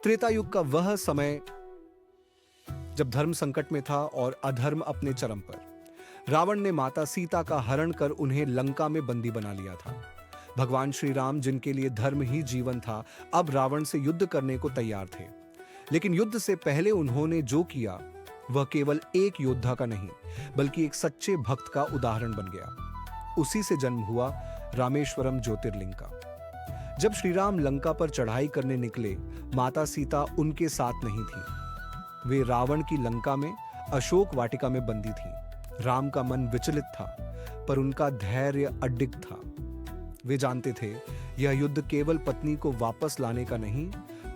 त्रेता युग का वह समय जब धर्म संकट में था और अधर्म अपने चरम पर। रावण ने माता सीता का हरण कर उन्हें लंका में बंदी बना लिया था। भगवान श्री राम, जिनके लिए धर्म ही जीवन था, अब रावण से युद्ध करने को तैयार थे। लेकिन युद्ध से पहले उन्होंने जो किया वह केवल एक योद्धा का नहीं, बल्कि एक सच्चे भक्त का उदाहरण बन गया। उसी से जन्म हुआ रामेश्वरम ज्योतिर्लिंग का। जब श्री राम लंका पर चढ़ाई करने निकले, माता सीता उनके साथ नहीं थी। वे रावण की लंका में अशोक वाटिका में बंदी थी। राम का मन विचलित था, पर उनका धैर्य अडिग था। वे जानते थे यह युद्ध केवल पत्नी को वापस लाने का नहीं,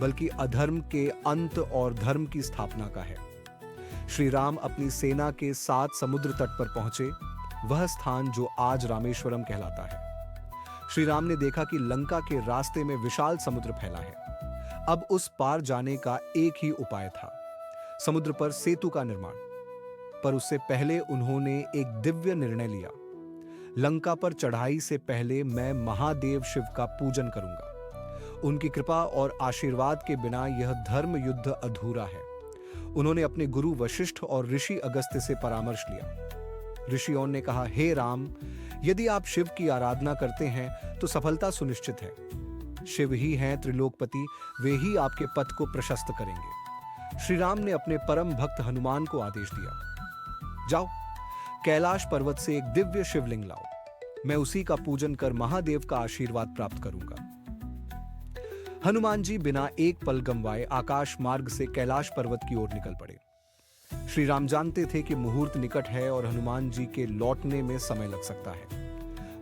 बल्कि अधर्म के अंत और धर्म की स्थापना का है। श्री राम अपनी सेना के साथ समुद्र तट पर पहुंचे, वह स्थान जो आज रामेश्वरम कहलाता है। श्री राम ने देखा कि लंका के रास्ते में विशाल समुद्र फैला है। अब उस पार जाने का एक ही उपाय था, समुद्र पर सेतु का निर्माण। पर उससे पहले उन्होंने एक दिव्य निर्णय लिया। लंका पर चढ़ाई से पहले मैं महादेव शिव का पूजन करूंगा। उनकी कृपा और आशीर्वाद के बिना यह धर्म युद्ध अधूरा है। उन्होंने अपने गुरु वशिष्ठ और ऋषि अगस्त्य से परामर्श लिया। ऋषियों ने कहा, हे राम, यदि आप शिव की आराधना करते हैं तो सफलता सुनिश्चित है। शिव ही हैं त्रिलोकपति, वे ही आपके पथ को प्रशस्त करेंगे। श्री राम ने अपने परम भक्त हनुमान को आदेश दिया, जाओ कैलाश पर्वत से एक दिव्य शिवलिंग लाओ। मैं उसी का पूजन कर महादेव का आशीर्वाद प्राप्त करूंगा। हनुमान जी बिना एक पल गंवाए आकाश मार्ग से कैलाश पर्वत की ओर निकल पड़े। श्री राम जानते थे कि मुहूर्त निकट है और हनुमान जी के लौटने में समय लग सकता है।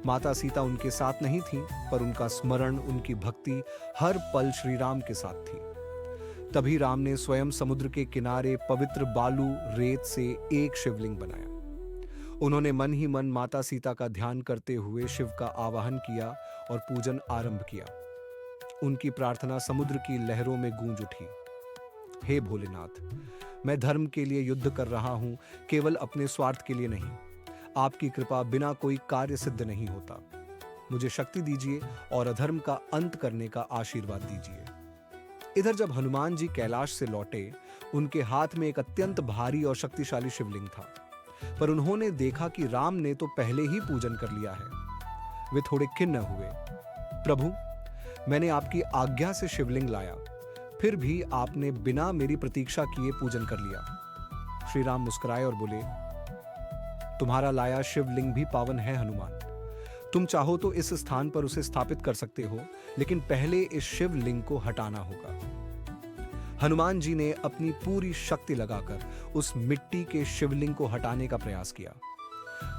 माता सीता उनके साथ नहीं थी, पर उनका स्मरण, उनकी भक्ति हर पल श्री राम के साथ थी। तभी राम ने स्वयं समुद्र के किनारे पवित्र बालू रेत से एक शिवलिंग बनाया। उन्होंने मन ही मन माता सीता का ध्यान करते हुए शिव का आवाहन किया और पूजन आरंभ किया। उनकी प्रार्थना समुद्र की लहरों में गूंज उठी। हे भोलेनाथ, मैं धर्म के लिए युद्ध कर रहा हूं, केवल अपने स्वार्थ के लिए नहीं। आपकी कृपा बिना कोई कार्य सिद्ध नहीं होता। मुझे शक्ति दीजिए और अधर्म का अंत करने का आशीर्वाद दीजिए। इधर जब हनुमान जी कैलाश से लौटे, उनके हाथ में एक अत्यंत भारी और शक्तिशाली शिवलिंग था। पर उन्होंने देखा कि राम ने तो पहले ही पूजन कर लिया है। वे थोड़े खिन्न हुए। प्रभु, मैंने आपकी आज्ञा से शिवलिंग लाया, फिर भी आपने बिना मेरी प्रतीक्षा किए पूजन कर लिया। श्री राम मुस्कुराए और बोले, तुम्हारा लाया शिवलिंग भी पावन है हनुमान। तुम चाहो तो इस स्थान पर उसे स्थापित कर सकते हो, लेकिन पहले इस शिवलिंग को हटाना होगा। हनुमान जी ने अपनी पूरी शक्ति लगाकर उस मिट्टी के शिवलिंग को हटाने का प्रयास किया,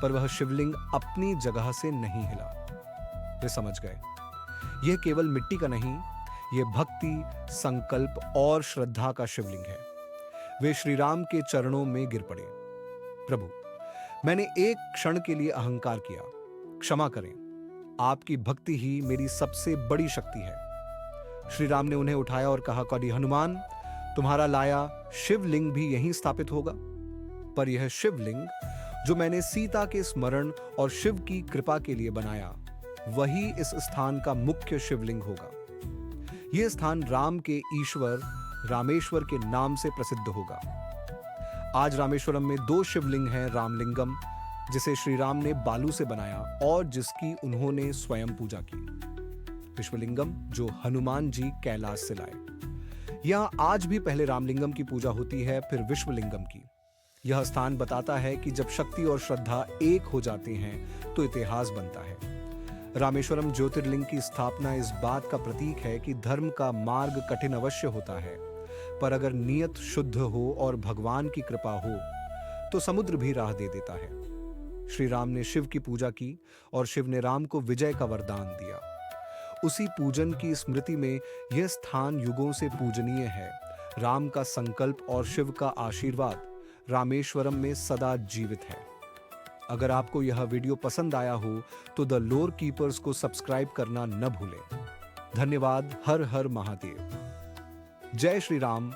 पर वह शिवलिंग अपनी जगह से नहीं हिला। वे समझ गए, यह केवल मिट्टी का नहीं, यह भक्ति, संकल्प और श्रद्धा का शिवलिंग है। वे श्री राम के चरणों में गिर पड़े। प्रभु, मैंने एक क्षण के लिए अहंकार किया, क्षमा करें। आपकी भक्ति ही मेरी सबसे बड़ी शक्ति है। श्री राम ने उन्हें उठाया और कहा, कौड़ी हनुमान, तुम्हारा लाया शिवलिंग भी यहीं स्थापित होगा। पर यह शिवलिंग जो मैंने सीता के स्मरण और शिव की कृपा के लिए बनाया, वही इस स्थान का मुख्य शिवलिंग होगा। यह स्थान राम के ईश्वर रामेश्वर के नाम से प्रसिद्ध होगा। आज रामेश्वरम में 2 शिवलिंग हैं, रामलिंगम, जिसे श्री राम ने बालू से बनाया और जिसकी उन्होंने स्वयं पूजा की, विश्वलिंगम, जो हनुमान जी कैलाश से लाए। यहां आज भी पहले रामलिंगम की पूजा होती है, फिर विश्वलिंगम की। यह स्थान बताता है कि जब शक्ति और श्रद्धा एक हो जाते हैं तो इतिहास बनता है। रामेश्वरम ज्योतिर्लिंग की स्थापना इस बात का प्रतीक है कि धर्म का मार्ग कठिन अवश्य होता है, पर अगर नियत शुद्ध हो और भगवान की कृपा हो तो समुद्र भी राह दे देता है। श्री राम ने शिव की पूजा की और शिव ने राम को विजय का वरदान दिया। उसी पूजन की स्मृति में यह स्थान युगों से पूजनीय है। राम का संकल्प और शिव का आशीर्वाद रामेश्वरम में सदा जीवित है। अगर आपको यह वीडियो पसंद आया हो तो द लोर कीपर्स को सब्सक्राइब करना न भूलें। धन्यवाद। हर हर महादेव। जय श्री राम।